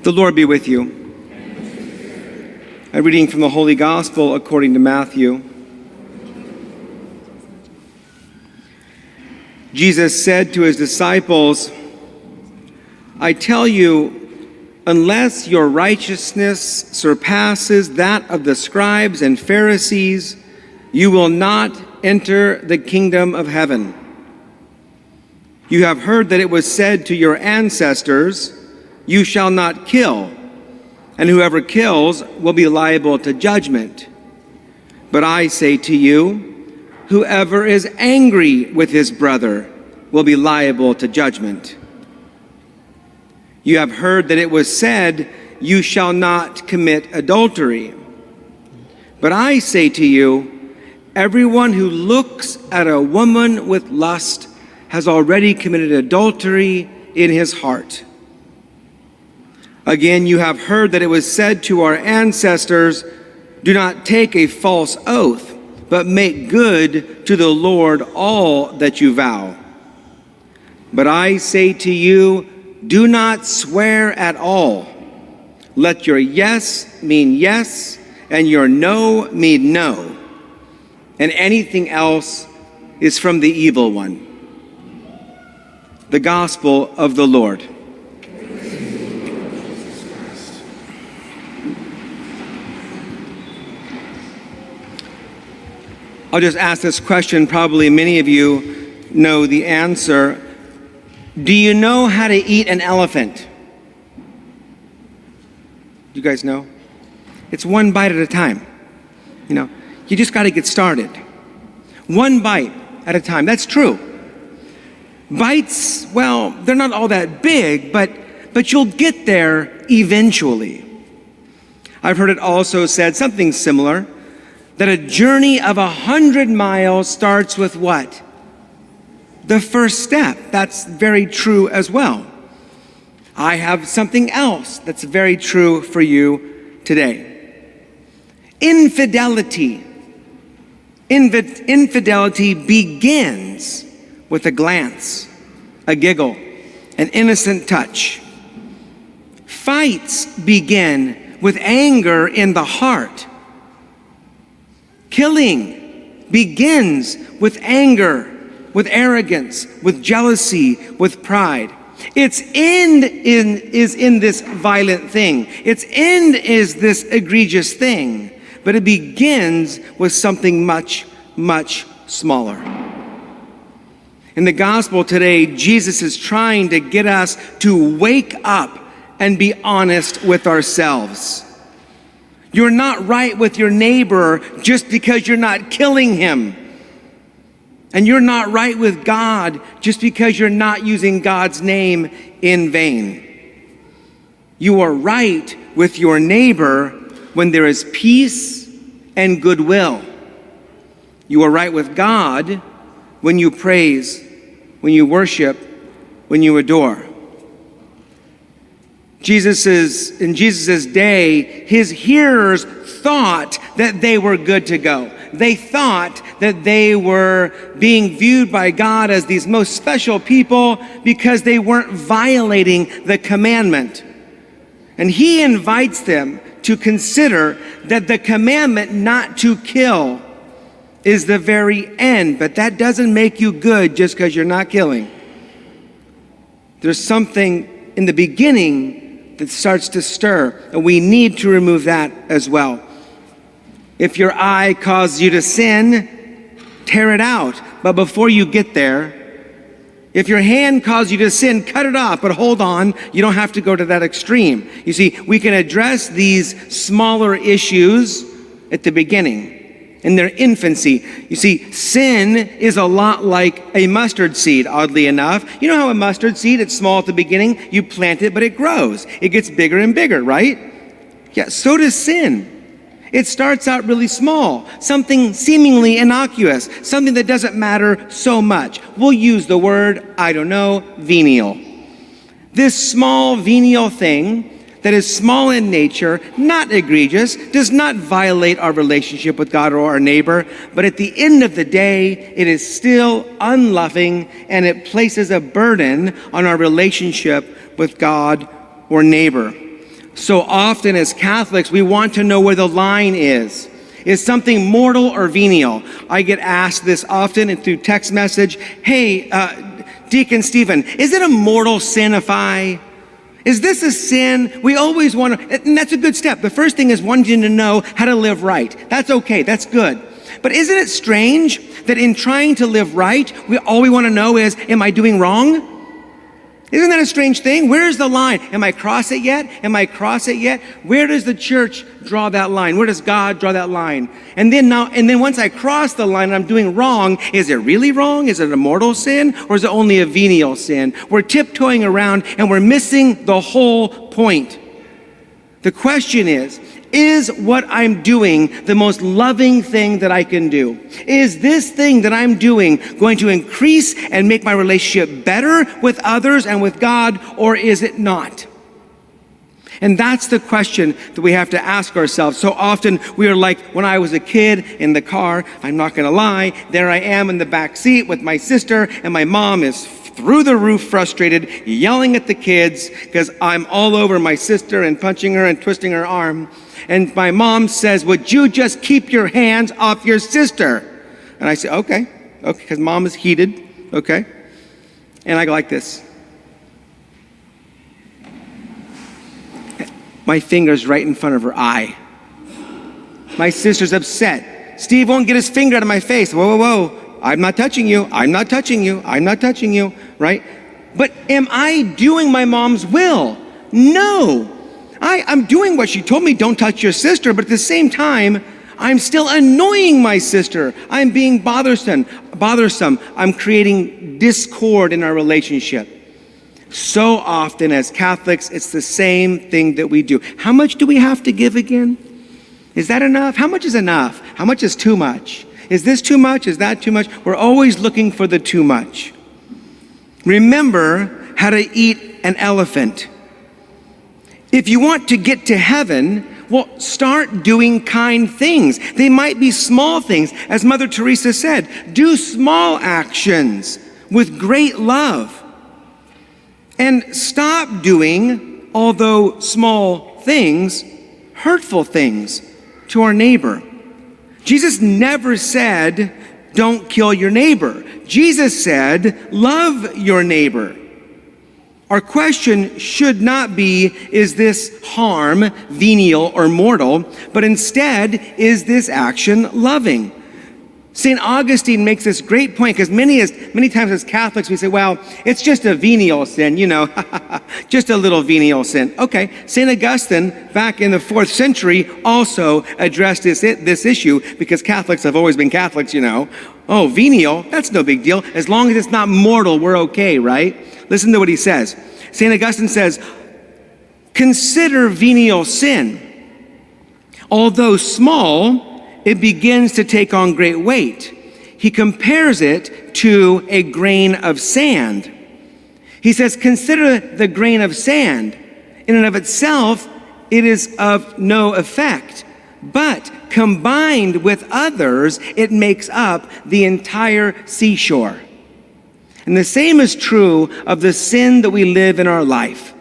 The Lord be with you. A reading from the Holy Gospel according to Matthew. Jesus said to his disciples, I tell you, unless your righteousness surpasses that of the scribes and Pharisees, you will not enter the kingdom of heaven. You have heard that it was said to your ancestors, you shall not kill, and whoever kills will be liable to judgment. But I say to you, whoever is angry with his brother will be liable to judgment. You have heard that it was said, you shall not commit adultery. But I say to you, everyone who looks at a woman with lust has already committed adultery in his heart. Again, you have heard that it was said to our ancestors, do not take a false oath, but make good to the Lord all that you vow. But I say to you, do not swear at all. Let your yes mean yes, and your no mean no. And anything else is from the evil one. The Gospel of the Lord. I'll just ask this question. Probably many of you know the answer. Do you know how to eat an elephant? You guys know? It's one bite at a time. You just got to get started. One bite at a time. That's true. Bites, well, they're not all that big, but you'll get there eventually. I've heard it also said something similar, that a journey of 100 miles starts with what? The first step. That's very true as well. I have something else that's very true for you today. Infidelity. Infidelity begins with a glance, a giggle, an innocent touch. Fights begin with anger in the heart. Killing begins with anger, with arrogance, with jealousy, with pride. Its end is in this violent thing. Its end is this egregious thing. But it begins with something much, much smaller. In the gospel today, Jesus is trying to get us to wake up and be honest with ourselves. You're not right with your neighbor just because you're not killing him. And you're not right with God just because you're not using God's name in vain. You are right with your neighbor when there is peace and goodwill. You are right with God when you praise, when you worship, when you adore. In Jesus' day, his hearers thought that they were good to go. They thought that they were being viewed by God as these most special people because they weren't violating the commandment. And he invites them to consider that the commandment not to kill is the very end, but that doesn't make you good just because you're not killing. There's something in the beginning that starts to stir, and we need to remove that as well. If your eye causes you to sin, tear it out. But before you get there, if your hand causes you to sin, cut it off, but hold on, you don't have to go to that extreme. You see, we can address these smaller issues at the beginning, in their infancy. You see, sin is a lot like a mustard seed, oddly enough. You know how a mustard seed, it's small at the beginning, you plant it, but it grows. It gets bigger and bigger, right? Yeah, so does sin. It starts out really small, something seemingly innocuous, something that doesn't matter so much. We'll use the word, venial. This small venial thing that is small in nature, not egregious, does not violate our relationship with God or our neighbor, but at the end of the day, it is still unloving and it places a burden on our relationship with God or neighbor. So often as Catholics, we want to know where the line is. Is something mortal or venial? I get asked this often and through text message, hey, Deacon Stephen, is it a mortal sin if is this a sin? We always want to, and that's a good step. The first thing is wanting to know how to live right. That's okay, that's good. But isn't it strange that in trying to live right, all we want to know is, am I doing wrong? Isn't that a strange thing? Where's the line? Am I cross it yet? Am I cross it yet? Where does the church draw that line? Where does God draw that line? And then once I cross the line and I'm doing wrong, is it really wrong? Is it a mortal sin? Or is it only a venial sin? We're tiptoeing around and we're missing the whole point. The question is what I'm doing the most loving thing that I can do? Is this thing that I'm doing going to increase and make my relationship better with others and with God, or is it not? And that's the question that we have to ask ourselves. So often we are like when I was a kid in the car, I'm not gonna lie, there I am in the back seat with my sister, and my mom is through the roof frustrated, yelling at the kids because I'm all over my sister and punching her and twisting her arm. And my mom says, would you just keep your hands off your sister? And I say, okay, because mom is heated, okay? And I go like this. My finger's right in front of her eye. My sister's upset. Steve won't get his finger out of my face. Whoa, whoa, whoa. I'm not touching you. I'm not touching you. I'm not touching you, right? But am I doing my mom's will? No. I'm doing what she told me, don't touch your sister, but at the same time, I'm still annoying my sister. I'm being bothersome. I'm creating discord in our relationship. So often as Catholics, it's the same thing that we do. How much do we have to give again? Is that enough? How much is enough? How much is too much? Is this too much? Is that too much? We're always looking for the too much. Remember how to eat an elephant. If you want to get to heaven, well, start doing kind things. They might be small things. As Mother Teresa said, do small actions with great love. And stop doing, although small things, hurtful things to our neighbor. Jesus never said, don't kill your neighbor. Jesus said, love your neighbor. Our question should not be, is this harm venial or mortal, but instead, is this action loving? St. Augustine makes this great point, because many times as Catholics we say, well, it's just a venial sin, just a little venial sin. Okay, St. Augustine, back in the 4th century, also addressed this issue, because Catholics have always been Catholics, Oh, venial, that's no big deal. As long as it's not mortal, we're okay, right? Listen to what he says. St. Augustine says, consider venial sin. Although small, it begins to take on great weight. He compares it to a grain of sand. He says, consider the grain of sand. In and of itself, it is of no effect. But combined with others, it makes up the entire seashore. And the same is true of the sin that we live in our life.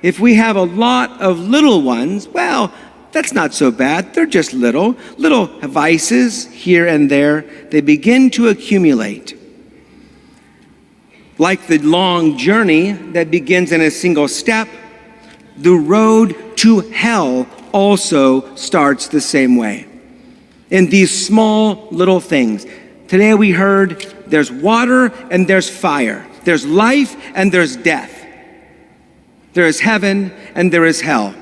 If we have a lot of little ones, well, that's not so bad. They're just little vices here and there. They begin to accumulate. Like the long journey that begins in a single step, the road to hell also starts the same way. In these small little things. Today we heard there's water and there's fire. There's life and there's death. There is heaven and there is hell.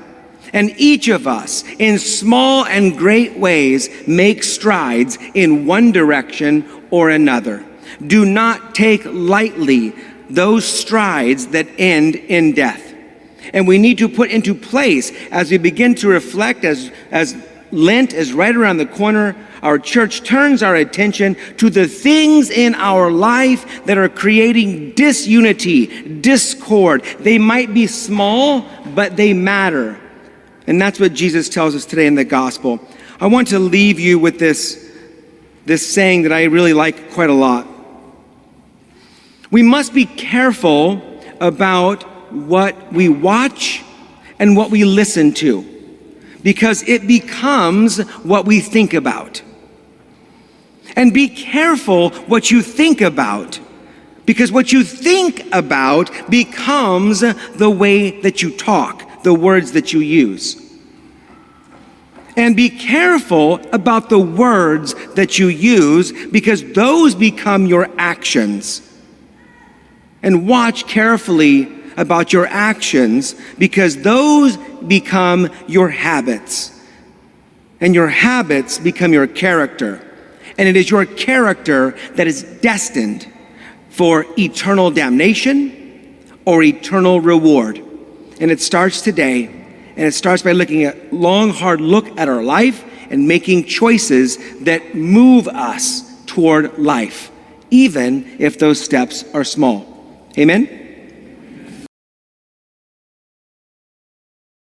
And each of us, in small and great ways, make strides in one direction or another. Do not take lightly those strides that end in death. And we need to put into place, as we begin to reflect, as Lent is right around the corner, our church turns our attention to the things in our life that are creating disunity, discord. They might be small, but they matter. And that's what Jesus tells us today in the gospel. I want to leave you with this saying that I really like quite a lot. We must be careful about what we watch and what we listen to, because it becomes what we think about. And be careful what you think about, because what you think about becomes the way that you talk, the words that you use. And be careful about the words that you use, because those become your actions. And watch carefully about your actions, because those become your habits. And your habits become your character. And it is your character that is destined for eternal damnation or eternal reward. And it starts today, and it starts by looking at a long, hard look at our life and making choices that move us toward life, even if those steps are small. Amen?